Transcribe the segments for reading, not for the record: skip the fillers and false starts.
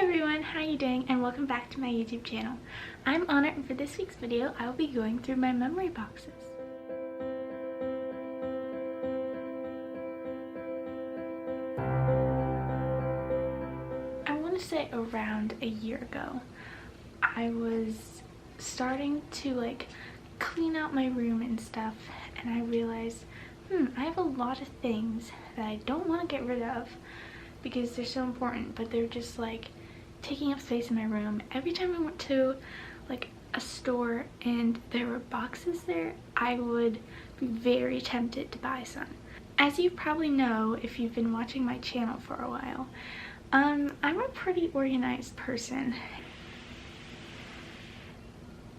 everyone, how are you doing, and welcome back to my YouTube channel. I'm Anna, and for this week's video I will be going through my memory boxes. I want to say around a year ago I was starting to clean out my room and stuff, and I realized I have a lot of things that I don't want to get rid of because they're so important, but they're just taking up space in my room. Every time I went to a store and there were boxes there, I would be very tempted to buy some. As you probably know if you've been watching my channel for a while, I'm a pretty organized person.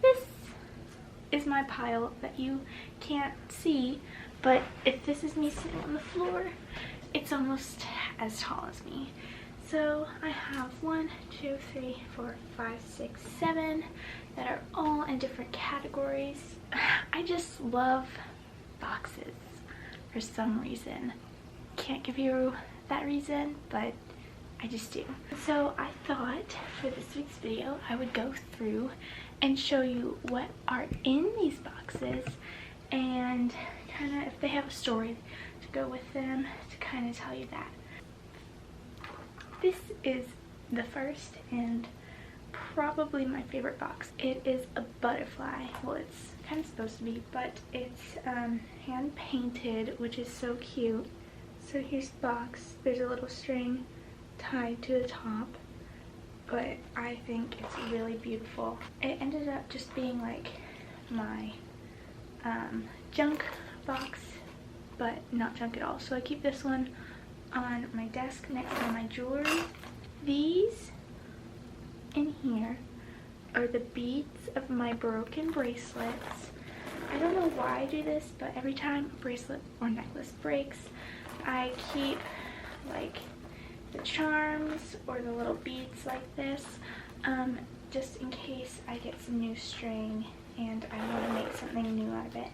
This is my pile that you can't see, but if this is me sitting on the floor, it's almost as tall as me. So I have 1, 2, 3, 4, 5, 6, 7 that are all in different categories. I just love boxes for some reason. Can't give you that reason, but I just do. So I thought for this week's video I would go through and show you what are in these boxes and kind of if they have a story to go with them, to kind of tell you that. This is the first and probably my favorite box. It is a butterfly. Well, it's kind of supposed to be, but it's hand painted, which is so cute. So here's the box. There's a little string tied to the top, but I think it's really beautiful. It ended up just being my junk box, but not junk at all. So I keep this one on my desk next to my jewelry. These in here are the beads of my broken bracelets. I don't know why I do this, but every time a bracelet or necklace breaks, I keep the charms or the little beads like this, just in case I get some new string and I want to make something new out of it.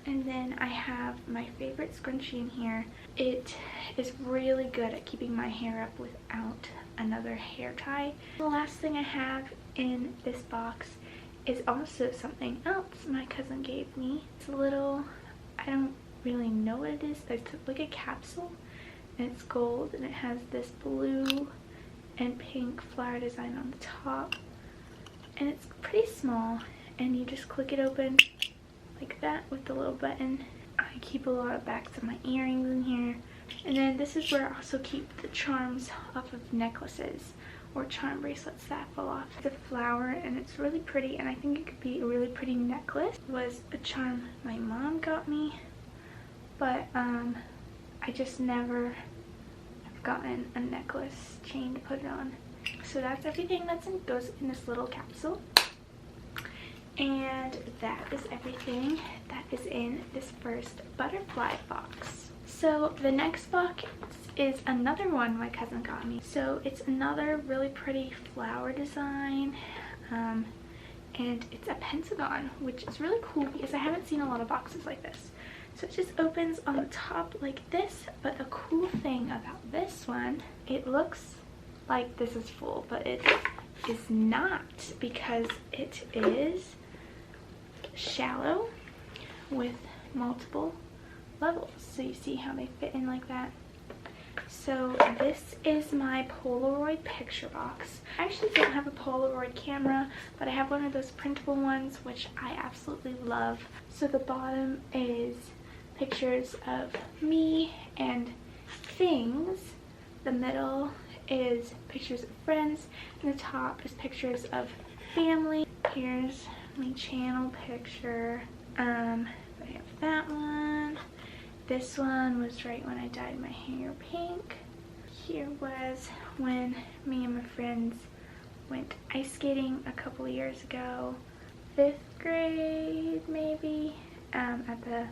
And then I have my favorite scrunchie in here. It is really good at keeping my hair up without another hair tie. The last thing I have in this box is also something else my cousin gave me. It's a little, I don't really know what it is, but it's like a capsule, and it's gold, and it has this blue and pink flower design on the top, and it's pretty small, and you just click it open like that with the little button. I keep a lot of backs of my earrings in here, and then this is where I also keep the charms off of necklaces or charm bracelets that fall off. The flower, and it's really pretty, and I think it could be a really pretty necklace. It was a charm my mom got me, but I just never have gotten a necklace chain to put it on. So that's everything goes in this little capsule. And that is everything that is in this first butterfly box. So the next box is another one my cousin got me. So it's another really pretty flower design, and it's a pentagon, which is really cool because I haven't seen a lot of boxes like this. So it just opens on the top like this, but the cool thing about this one, it looks like this is full, but it is not, because it is shallow with multiple levels. So you see how they fit in like that. So this is my Polaroid picture box. I actually don't have a Polaroid camera, but I have one of those printable ones, which I absolutely love. So the bottom is pictures of me and things, the middle is pictures of friends, and the top is pictures of family. Here's my channel picture. I have that one. This one was right when I dyed my hair pink. Here was when me and my friends went ice skating a couple years ago. 5th grade maybe, at the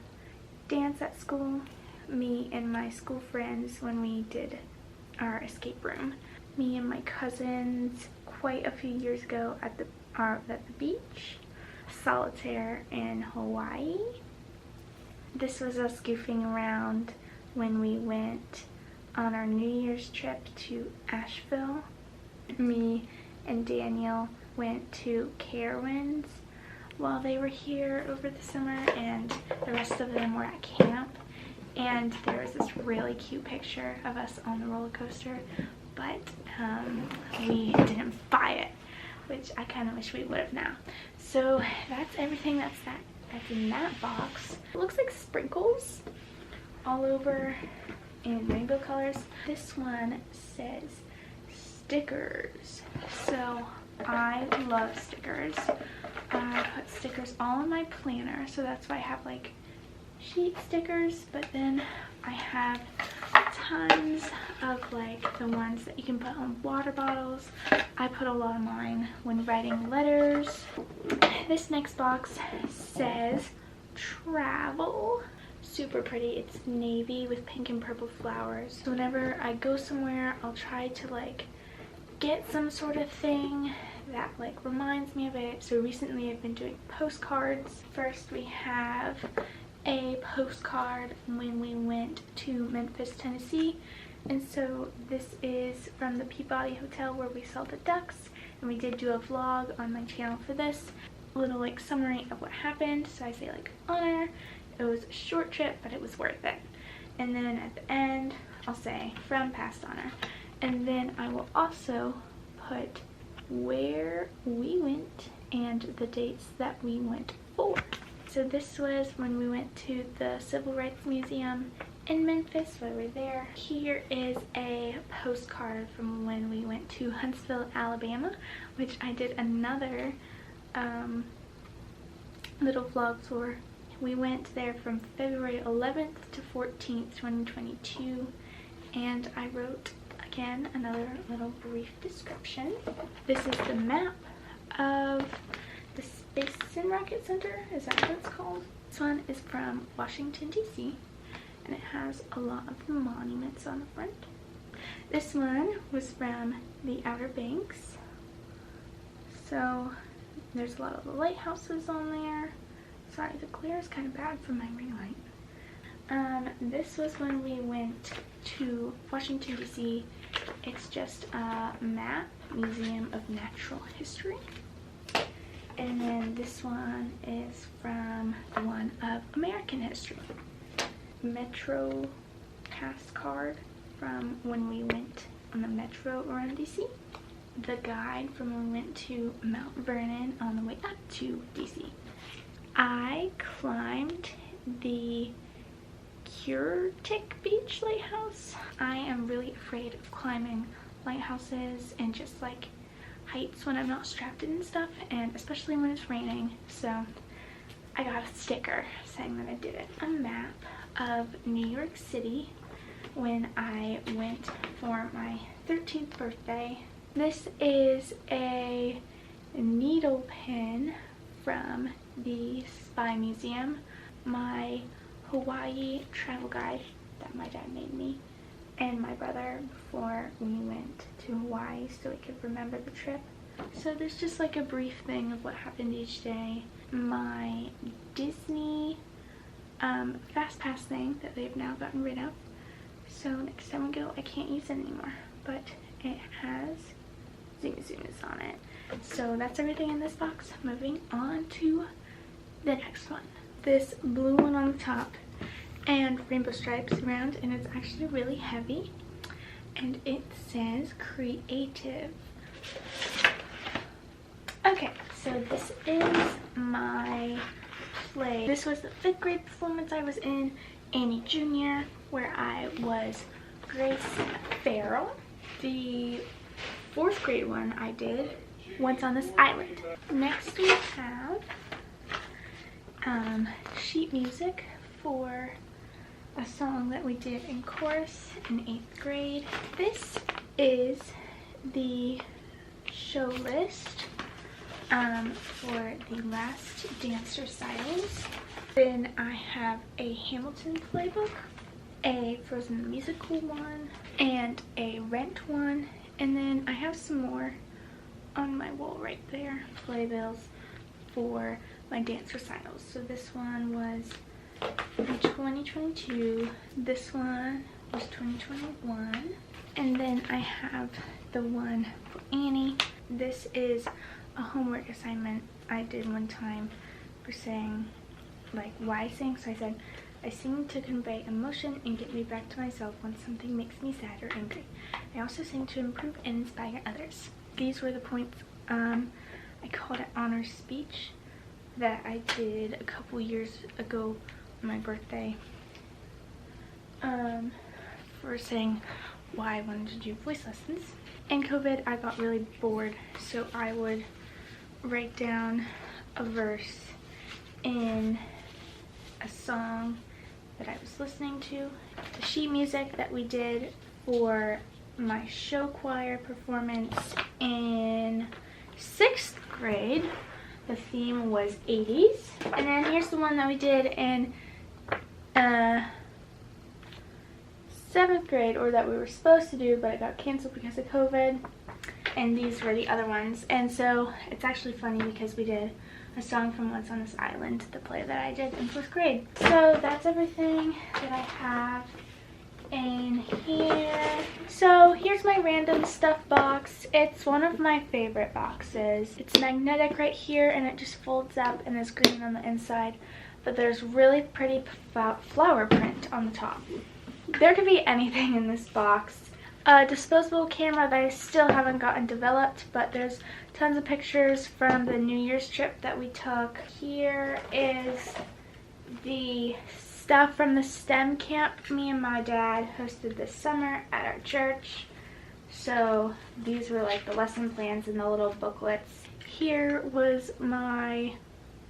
dance at school. Me and my school friends when we did our escape room. Me and my cousins quite a few years ago at the beach. Solitaire in Hawaii. This was us goofing around when we went on our New Year's trip to Asheville. Me and Daniel went to Carowinds while they were here over the summer, and the rest of them were at camp. And there was this really cute picture of us on the roller coaster, but we didn't buy it, which I kind of wish we would have now. So that's everything that's in that box. It looks like sprinkles all over in rainbow colors. This one says stickers. So I love stickers. I put stickers all in my planner, so that's why I have like sheet stickers, but then I have tons of like the ones that you can put on water bottles. I put a lot of mine when writing letters. This next box says travel. Super pretty. It's navy with pink and purple flowers. So whenever I go somewhere, I'll try to like get some sort of thing that like reminds me of it. So recently I've been doing postcards. First we have a postcard when we went to Memphis, Tennessee. And so this is from the Peabody Hotel where we saw the ducks, and we did do a vlog on my channel for this. A little like summary of what happened. So I say like honor. It was a short trip, but it was worth it. And then at the end I'll say from past honor. And then I will also put where we went and the dates that we went for. So this was when we went to the Civil Rights Museum in Memphis while we were there. Here is a postcard from when we went to Huntsville, Alabama, which I did another little vlog for. We went there from February 11th to 14th, 2022, and I wrote again another little brief description. This is the map of the Space and Rocket Center. Is that what it's called? This one is from Washington, D.C., and it has a lot of monuments on the front. This one was from the Outer Banks. So there's a lot of the lighthouses on there. Sorry, the glare is kind of bad from my ring light. This was when we went to Washington, D.C. It's just a map, Museum of Natural History. And then this one is from the one of American history. Metro pass card from when we went on the metro around DC. The guide from when we went to Mount Vernon on the way up to DC. I climbed the Curtic Beach lighthouse. I am really afraid of climbing lighthouses and just like heights when I'm not strapped in and stuff, and especially when it's raining. So I got a sticker saying that I did it. A map of New York City when I went for my 13th birthday. This is a needle pen from the Spy Museum, my Hawaii travel guide that my dad made me and my brother before we went to Hawaii so we could remember the trip. So there's just like a brief thing of what happened each day. My Disney Fast Pass thing that they've now gotten rid of. So next time we go, I can't use it anymore. But it has Zumas on it. So that's everything in this box. Moving on to the next one. This blue one on the top and rainbow stripes around, and it's actually really heavy. And it says creative. Okay, so this is my play. This was the 5th grade performance I was in, Annie Jr., where I was Grace Farrell. The 4th grade one I did Once on This Island. Next we have sheet music for a song that we did in chorus in 8th grade. This is the show list for the last dance recitals. Then I have a Hamilton playbook, a Frozen the Musical one, and a Rent one. And then I have some more on my wall right there, playbills for my dance recitals. So this one was in 2022, this one was 2021, and then I have the one for Annie. This is a homework assignment I did one time for saying, like, why I sing. So I said, I sing to convey emotion and get me back to myself when something makes me sad or angry. I also sing to improve and inspire others. These were the points. I called it honor speech that I did a couple years ago on my birthday, for saying why I wanted to do voice lessons. In COVID, I got really bored, so I would write down a verse in a song that I was listening to. The sheet music that we did for my show choir performance in 6th grade, the theme was 80s. And then here's the one that we did in 7th grade, or that we were supposed to do, but it got canceled because of COVID. And these were the other ones. And so it's actually funny because we did a song from Once on This Island, the play that I did in 4th grade. So that's everything that I have in here. So here's my random stuff box. It's one of my favorite boxes. It's magnetic right here, and it just folds up and is green on the inside, but there's really pretty flower print on the top. There could be anything in this box. A disposable camera that I still haven't gotten developed, but there's tons of pictures from the New Year's trip that we took. Here is the stuff from the STEM camp me and my dad hosted this summer at our church. So these were like the lesson plans and the little booklets. Here was my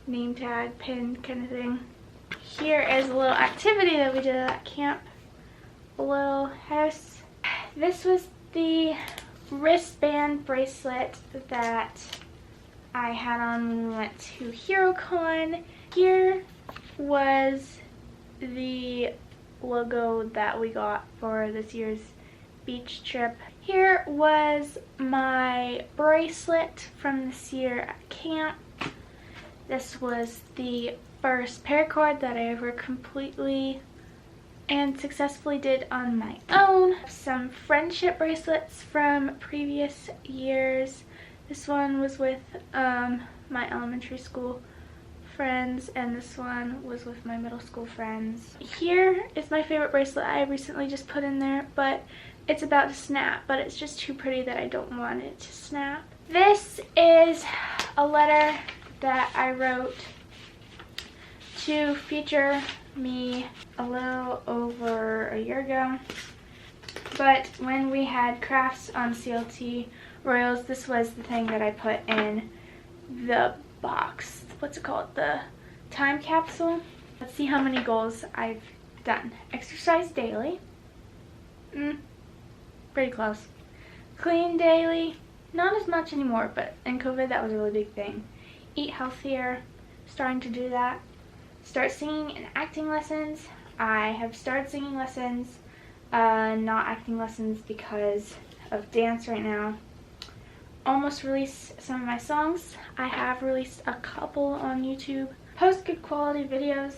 name tag pin kind of thing. Here is a little activity that we did at camp, a little house. This was the wristband bracelet that I had on when we went to HeroCon. Here was the logo that we got for this year's beach trip. Here was my bracelet from this year at camp. This was the first paracord that I ever completely and successfully did on my own. Some friendship bracelets from previous years. This one was with my elementary school friends, and this one was with my middle school friends. Here is my favorite bracelet I recently just put in there, but it's about to snap, but it's just too pretty that I don't want it to snap. This is a letter that I wrote to feature me a little over a year ago, but when we had crafts on CLT Royals, this was the thing that I put in the box. What's it called? The time capsule. Let's see how many goals I've done. Exercise daily. Pretty close. Clean daily. Not as much anymore, but in COVID that was a really big thing. Eat healthier. Starting to do that. Start singing and acting lessons. I have started singing lessons, not acting lessons because of dance right now. Almost released some of my songs. I have released a couple on YouTube. Post good quality videos.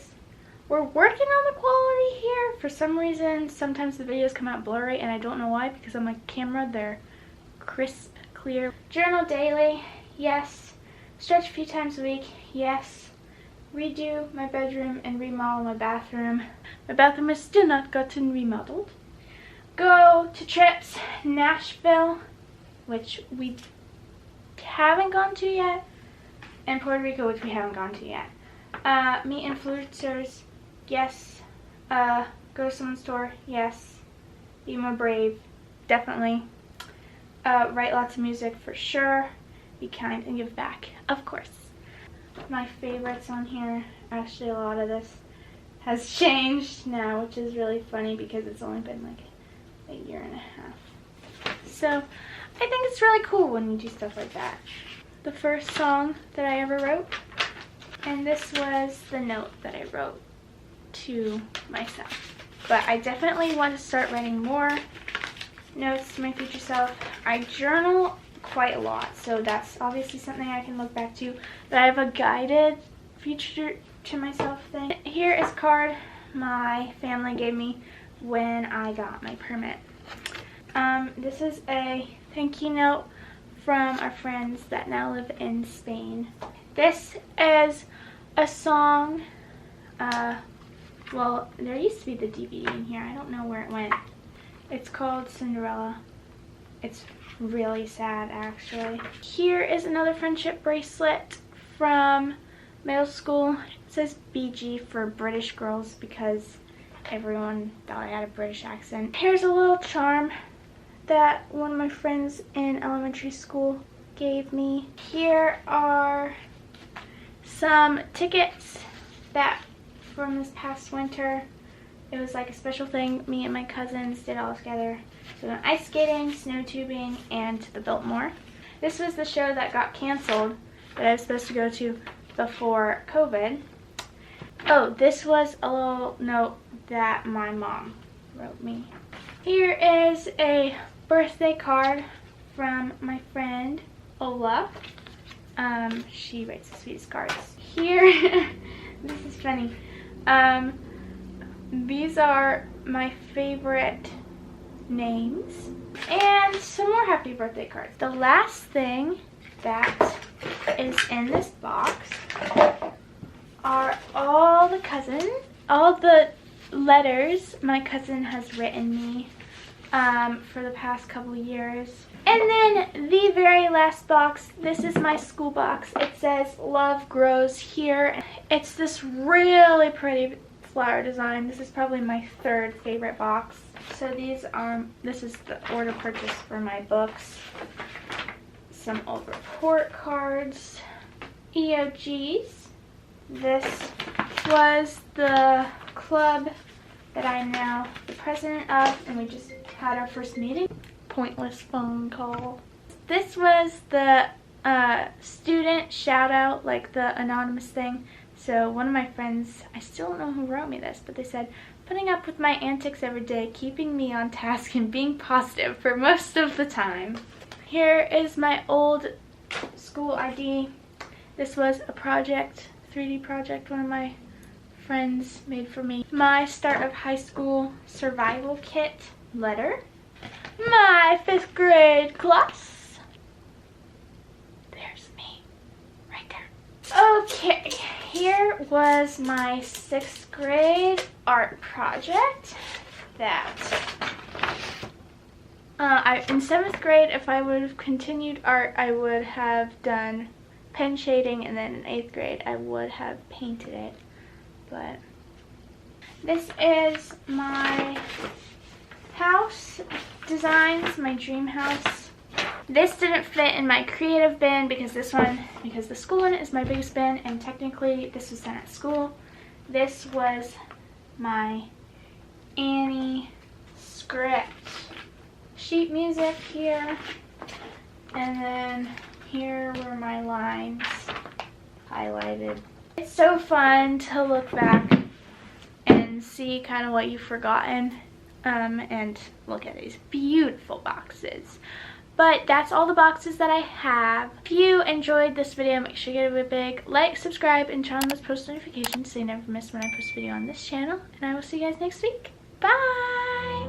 We're working on the quality here. For some reason, sometimes the videos come out blurry, and I don't know why, because on my camera they're crisp, clear. Journal daily, yes. Stretch a few times a week, yes. Redo my bedroom and remodel my bathroom. My bathroom has still not gotten remodeled. Go to trips, Nashville, which we haven't gone to yet, and Puerto Rico, which we haven't gone to yet. Meet influencers, yes. Go to someone's store, yes. Be more brave, definitely. Write lots of music for sure. Be kind and give back, of course. My favorites on here, actually a lot of this has changed now, which is really funny because it's only been like a year and a half. So I think it's really cool when you do stuff like that. The first song that I ever wrote, and this was the note that I wrote to myself. But I definitely want to start writing more notes to my future self. I journal quite a lot, so that's obviously something I can look back to. But I have a guided future to myself thing. Here is a card my family gave me when I got my permit. This is a thank you note from our friends that now live in Spain. This is a song, well, there used to be the DVD in here. I don't know where it went. It's called Cinderella. It's really sad, actually. Here is another friendship bracelet from middle school. It says BG for British girls because everyone thought I had a British accent. Here's a little charm that one of my friends in elementary school gave me. Here are some tickets that from this past winter. It was like a special thing me and my cousins did all together. So we went ice skating, snow tubing, and to the Biltmore. This was the show that got canceled that I was supposed to go to before COVID. Oh, this was a little note that my mom wrote me. Here is a birthday card from my friend Ola. She writes the sweetest cards. Here, this is funny. These are my favorite names and some more happy birthday cards. The last thing that is in this box are all the letters my cousin has written me for the past couple years. And then the very last box, this is my school box. It says Love Grows Here. It's this really pretty flower design. This is probably my third favorite box. So this is the order purchase for my books. Some old report cards, EOGs. This was the club that I'm now the president of, and we just had our first meeting. Pointless phone call. This was the student shout out, like the anonymous thing. So one of my friends, I still don't know who wrote me this, but they said, putting up with my antics every day, keeping me on task and being positive for most of the time. Here is my old school ID. This was a project, 3D project one of my friends made for me. My start of high school survival kit letter. My 5th grade class. There's me, right there. Okay, here was my 6th grade art project that in 7th grade, if I would have continued art, I would have done pen shading, and then in 8th grade, I would have painted it. But this is my house designs, my dream house. This didn't fit in my creative bin because the school one is my biggest bin, and technically this was done at school. This was my Annie script. Sheet music here, and then here were my lines highlighted. It's so fun to look back and see kind of what you've forgotten, and look at these beautiful boxes. But that's all the boxes that I have. If you enjoyed this video, make sure you give it a big like, subscribe, and turn on those post notifications so you never miss when I post a video on this channel. And I will see you guys next week. Bye!